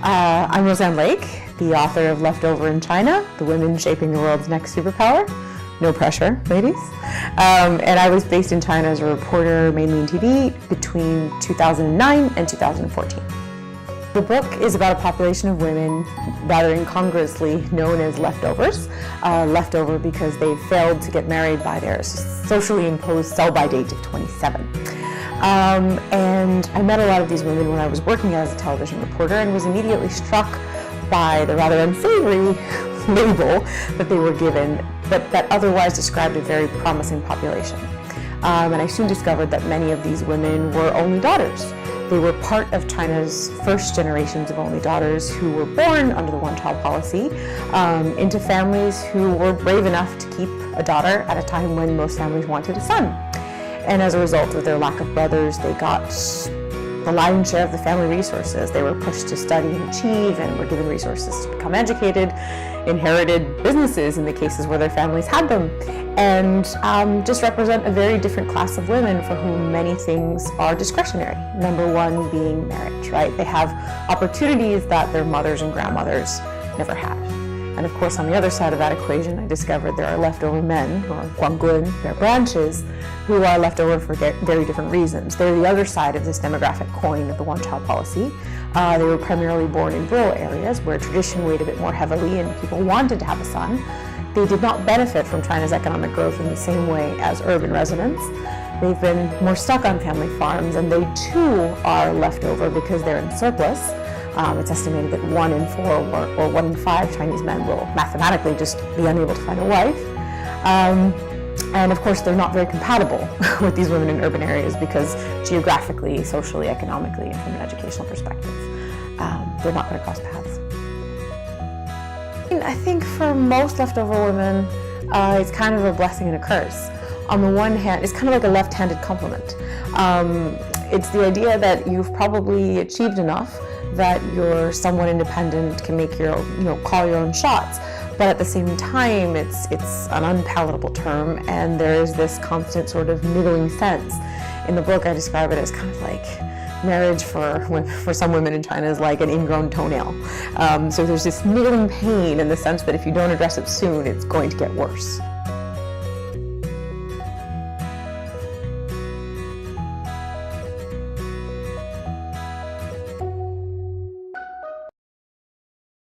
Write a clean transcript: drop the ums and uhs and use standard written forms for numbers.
I'm Roseann Lake, the author of Leftover in China, The Women Shaping the World's Next Superpower. No pressure, ladies. And I was based in China as a reporter, mainly in TV, between 2009 and 2014. The book is about a population of women, rather incongruously known as leftovers. Leftover because they failed to get married by their socially imposed sell-by date of 27. And I met a lot of these women when I was working as a television reporter and was immediately struck by the rather unsavory label that they were given, but that otherwise described a very promising population. And I soon discovered that many of these women were only daughters. They were part of China's first generations of only daughters who were born under the one-child policy into families who were brave enough to keep a daughter at a time when most families wanted a son. And as a result of their lack of brothers, they got the lion's share of the family resources. They were pushed to study and achieve and were given resources to become educated, inherited businesses in the cases where their families had them, and just represent a very different class of women for whom many things are discretionary. Number one being marriage, right? They have opportunities that their mothers and grandmothers never had. And of course, on the other side of that equation, I discovered there are leftover men, or guanggun, their branches, who are leftover for very different reasons. They're the other side of this demographic coin of the one-child policy. They were primarily born in rural areas where tradition weighed a bit more heavily and people wanted to have a son. They did not benefit from China's economic growth in the same way as urban residents. They've been more stuck on family farms, and they too are leftover because they're in surplus. It's estimated that 1 in 4 or 1 in 5 Chinese men will mathematically just be unable to find a wife. And of course, they're not very compatible with these women in urban areas because geographically, socially, economically, and from an educational perspective, they're not going to cross paths. I think for most leftover women, it's kind of a blessing and a curse. On the one hand, it's kind of like a left-handed compliment. It's the idea that you've probably achieved enough that you're somewhat independent, can make your call your own shots. But at the same time, it's an unpalatable term, and there is this constant sort of niggling sense. In the book, I describe it as kind of like marriage for some women in China is like an ingrown toenail. So there's this niggling pain in the sense that if you don't address it soon, it's going to get worse.